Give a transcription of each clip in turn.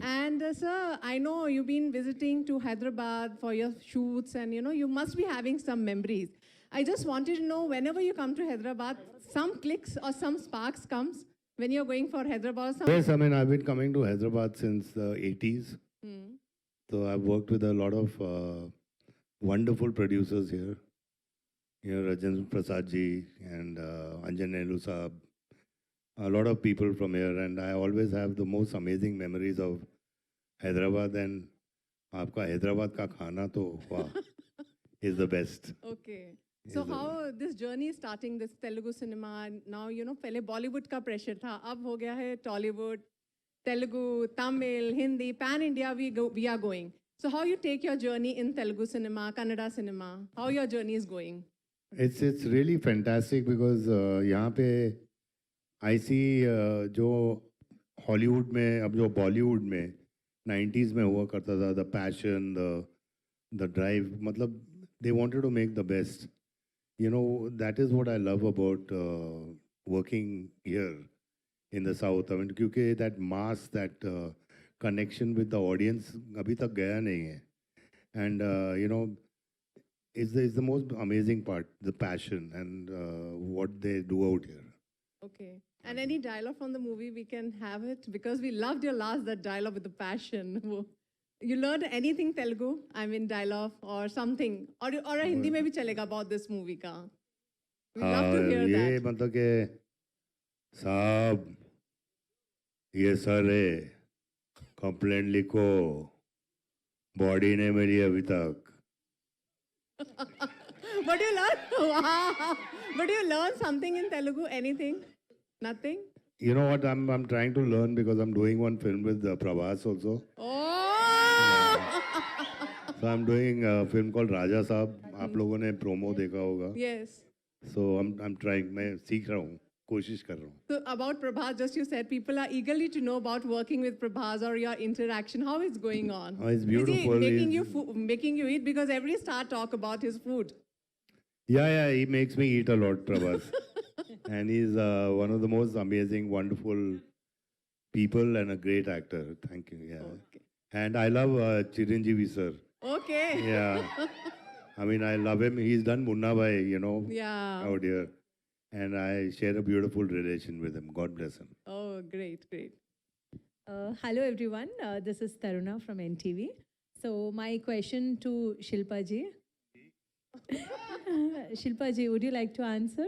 And sir, I know you've been visiting to Hyderabad for your shoots, and you must be having some memories. I just wanted to know, whenever you come to Hyderabad, some clicks or some sparks comes when you're going for Hyderabad. Or some. Yes, I mean, I've been coming to Hyderabad since the 80s. Hmm. So I've worked with a lot of wonderful producers here. Rajendra Prasad ji and Anjan Nehru Saab. A lot of people from here. And I always have the most amazing memories of Hyderabad. And आपका हैदराबाद का खाना तो वाह is the best. Okay. So how this journey is starting, this Telugu cinema, and now, पहले Bollywood का pressure था, अब हो गया है Tollywood, Telugu, Tamil, Hindi, pan India we are going. So how you take your journey in Telugu cinema, Kannada cinema, how your journey is going? It's really fantastic because यहाँ पे I see जो Hollywood में अब जो बॉलीवुड में 90s में हुआ करता था, द पैशन, द ड्राइव, मतलब they wanted to make the best. That is what I love about working here in the South. I mean, क्योंकि that mass, that connection with the audience अभी तक गया नहीं है. And, is the most amazing part, the passion and what they do out here. Okay. And any dialogue from the movie, we can have it? Because we loved your that dialogue with the passion. You learned anything Telugu? I mean, dialogue or something? Or Hindi में भी चलेगा about this movie का? We love to hear ये that. मतलब कि साहब ये sir है, कंप्लेंट लिखो, बॉडी ने मेरी अभी तक. But you learn, wow. But you learn something in Telugu? Anything? Nothing? You know what? I'm trying to learn because I'm doing one film with Prabhas also. Oh! So I'm doing a film called Raja Saab. आप लोगों ने promo देखा होगा. Yes. So I'm trying. मैं सीख रहा हूँ, कोशिश कर रहा हूँ. So about Prabhas, just you said, people are eagerly to know about working with Prabhas or your interaction. How is going on? Oh, it's beautiful. Is he making you eat? Because every star talk about his food. Yeah, he makes me eat a lot, Prabhas. And he's one of the most amazing, wonderful people and a great actor. Thank you. Yeah. Okay. And I love Chiranjeevi sir. Okay. Yeah. I mean, I love him. He's done Munna Bhai, Yeah. out here. And I share a beautiful relation with him. God bless him. Oh, great. Hello everyone, this is Taruna from NTV. So my question to Shilpa ji. Shilpa ji, would you like to answer?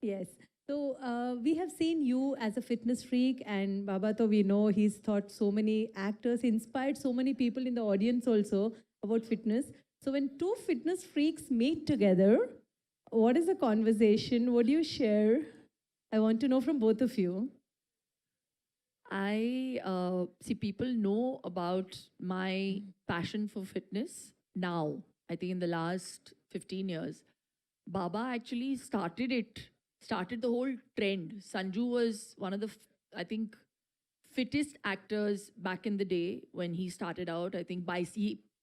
Yes. So we have seen you as a fitness freak, and Baba, to we know he's taught so many actors, inspired so many people in the audience also about fitness. So when two fitness freaks meet together, what is the conversation? What do you share? I want to know from both of you. I see people know about my passion for fitness now. I think in the last 15 years, Baba actually started the whole trend. Sanju was one of the, I think, fittest actors back in the day when he started out. I think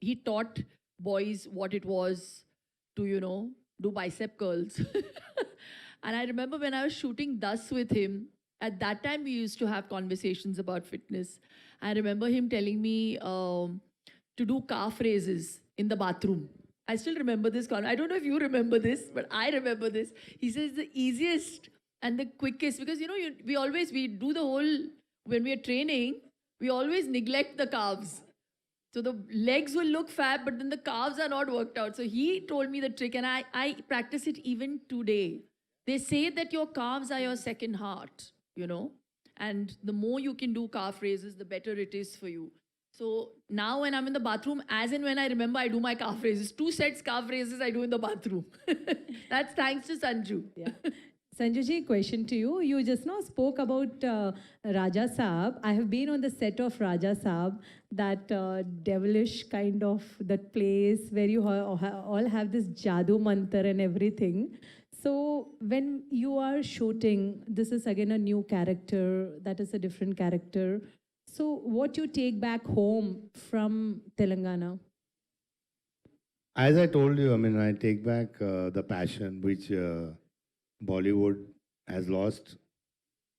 he taught boys what it was to, do bicep curls. And I remember when I was shooting Das with him, at that time we used to have conversations about fitness. I remember him telling me to do calf raises in the bathroom. I still remember this. I don't know if you remember this, but I remember this. He says the easiest and the quickest, because we do the whole, when we are training, we always neglect the calves. So the legs will look fat, but then the calves are not worked out. So he told me the trick, and I practice it even today. They say that your calves are your second heart, and the more you can do calf raises, the better it is for you. So now when I'm in the bathroom, as and when I remember, I do my calf raises. 2 sets calf raises I do in the bathroom. That's thanks to Sanju. Yeah. Sanju ji, question to you. You just now spoke about Raja Saab. I have been on the set of Raja Saab, that devilish kind of that place where you all have this Jadoo Mantar and everything. So when you are shooting, this is again a new character, that is a different character. So what you take back home from Telangana? As I told you, I mean, I take back the passion which Bollywood has lost,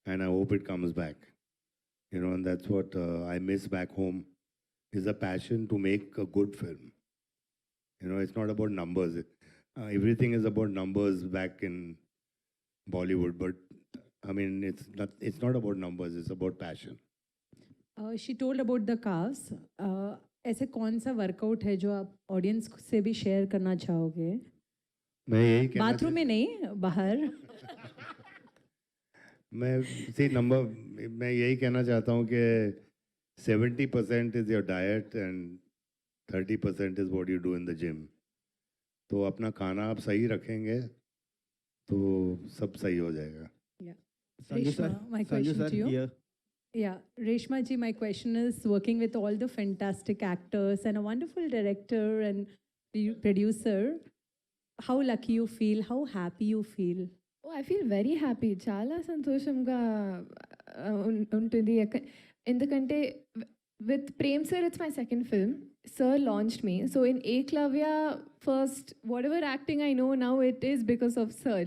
and I hope it comes back. you know, and that's what I miss back home, is a passion to make a good film. You know, it's not about numbers. Everything is about numbers back in Bollywood, but I mean, it's not about numbers, it's about passion. She told about the calves. ऐसे कौन सा workout है जो आप audience से भी share करना चाहोगे? मैं यही कहना बाथरूम में नहीं, बाहर. मैं यही कहना चाहता हूँ कि 70% is your diet and 30% is what you do in the gym. तो अपना खाना आप सही रखेंगे तो सब सही हो जाएगा. Reshma, my question to you. Yeah, Reshma ji, my question is, working with all the fantastic actors and a wonderful director and producer, how lucky you feel, how happy you feel? Oh, I feel very happy. చాలా సంతోషంగా ఉంటుంది. ఎందుకంటే with Prem sir, it's my second film. Sir launched me. So in Eklavya, first, whatever acting I know now, it is because of Sir.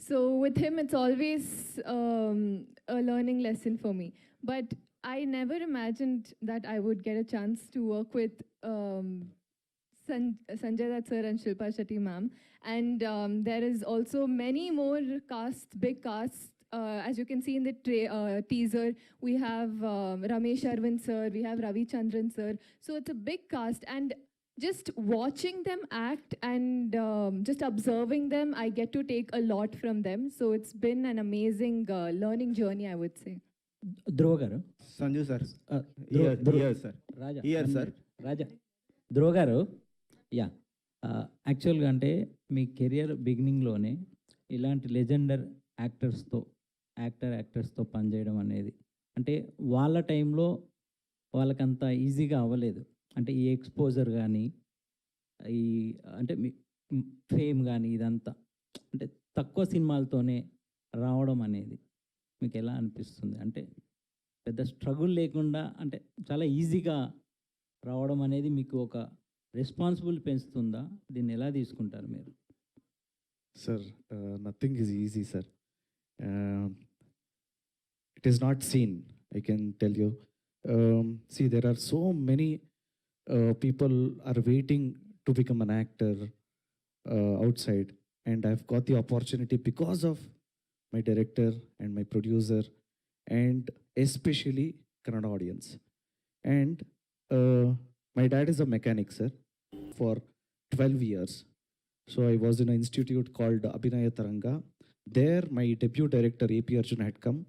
So with him, it's always a learning lesson for me. But I never imagined that I would get a chance to work with Sanjay Dutt sir and Shilpa Shetty ma'am. And there is also many more casts, big casts. As you can see in the teaser, we have Ramesh Arvind sir, we have Ravi Chandran sir. So it's a big cast. And just watching them act and just observing them, I get to take a lot from them. So it's been an amazing learning journey, I would say. ధ్రువ గారు, Sanju sir sir Raja Here, sir. రాజా, ధ్రువ గారు, yeah, యాక్చువల్గా అంటే మీ career బిగినింగ్లోనే ఇలాంటి Legender యాక్టర్స్తో పనిచేయడం అనేది అంటే వాళ్ళ టైంలో వాళ్ళకంత ఈజీగా అవ్వలేదు. అంటే ఈ ఎక్స్పోజర్ కానీ ఈ అంటే మీ ఫేమ్ కానీ ఇదంతా అంటే తక్కువ సినిమాలతోనే రావడం అనేది మీకు ఎలా అనిపిస్తుంది? అంటే పెద్ద స్ట్రగుల్ లేకుండా అంటే చాలా ఈజీగా రావడం అనేది మీకు ఒక రెస్పాన్సిబుల్ పెంచుతుందా? దీన్ని ఎలా తీసుకుంటారు మీరు? Sir, nothing is easy, sir. It is not seen, I can tell you. See, there are so many people are waiting to become an actor outside, and I've got the opportunity because of my director and my producer, and especially Kannada audience. And my dad is a mechanic, sir, for 12 years. So I was in an institute called Abhinaya Taranga. There, my debut director, A.P. Arjun, had come.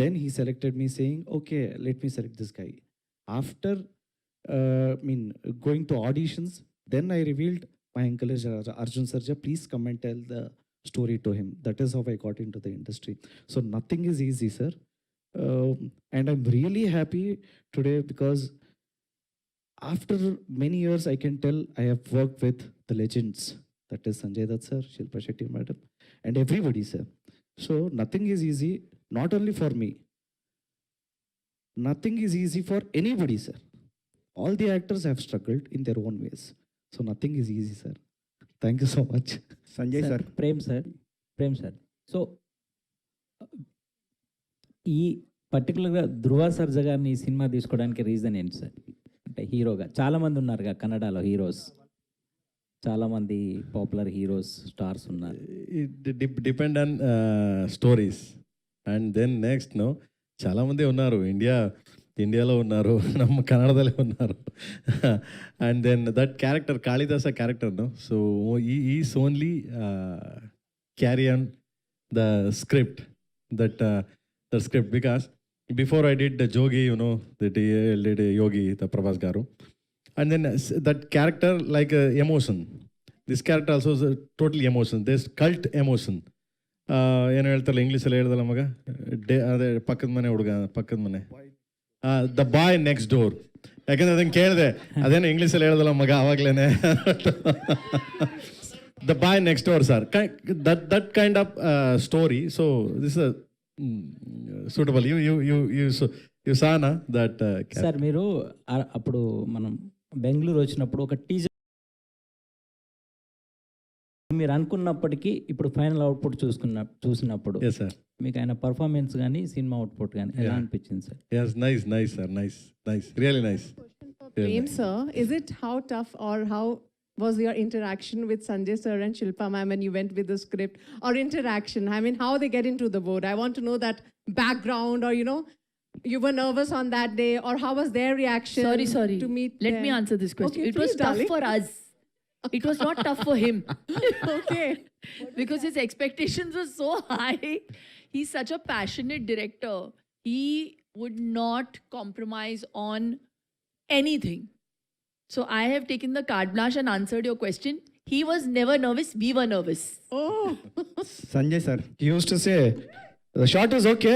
Then he selected me saying, okay, let me select this guy. After going to auditions, then I revealed my uncle is Arjun Sarja, please come and tell the story to him. That is how I got into the industry. So nothing is easy, sir. And I'm really happy today because after many years, I can tell I have worked with the legends. That is Sanjay Dutt sir, Shilpa Shetty madam, and everybody, sir. So nothing is easy, not only for me. Nothing is easy for anybody, sir. All the actors have struggled in their own ways. So nothing is easy, sir. Thank you so much. Sanjay sir Prem sir, so ఈ పర్టికులర్గా ధ్రువ సర్జా గారిని ఈ cinema తీసుకోవడానికి reason ఏంటి sir? అంటే హీరోగా చాలామంది ఉన్నారుగా కన్నడలో హీరోస్, చాలామంది పాపులర్ హీరోస్ స్టార్స్ ఉన్నారు. Depend on stories and then next చాలామంది ఉన్నారు, ఇండియాలో ఉన్నారు, ನಮ್ಮ కన్నడదಲ್ಲೇ ఉన్నారు. And then that character Kalidasa character so is only carry on the script that script because before I did the Jogi, that he did Yogi, the Prabhas Garu, and then that character like emotion. This character also is totally emotion. There's cult emotion. ಏನು ಹೇಳ್ತಾರಲ್ಲ ಇಂಗ್ಲೀಷಲ್ಲಿ ಹೇಳ್ದಲ್ಲ ಮಗ, ಅದೇ ಪಕ್ಕದ ಮನೆ the boy next door. ಯಾಕಂದ್ರೆ ಅದನ್ನು ಕೇಳಿದೆ, ಅದೇನೋ ಇಂಗ್ಲೀಷಲ್ಲಿ ಹೇಳ್ದಲ್ಲ ಮಗ ಆವಾಗಲೇ. The boy next door sir, that kind of story. So this suitable. You saw na that sir మీరు అప్పుడు మనం బెంగళూరు వచ్చినప్పుడు ఒక టీజర్ మీరు అనుకున్నప్పటికీ ఇప్పుడు ఫైనల్ అవుట్పుట్ చూసినప్పుడు Yes, sir. మీకు ఆయన పర్ఫార్మెన్స్ కానీ సినిమా అవుట్పుట్ కానీ ఎలా Yeah. అనిపించింది sir? Yes, nice, nice, sir. Nice, nice. Really nice. Really Prem nice. sir, is it how tough or how was your interaction with Sanjay sir and Shilpa ma'am when you went with the script or interaction? I mean, how they get into the board? I want to know that background, or you know, you were nervous on that day, or how was their reaction? Sorry. To meet. Let me them? answer this question. Okay, It was please, tough darling. for us. It was not tough for him. Okay. Because his expectations were so high. He's such a passionate director. He would not compromise on anything. So I have taken the carte blanche and answered your question. He was never nervous. We were nervous. Oh. Sanjay sir. He used to say, the shot is okay.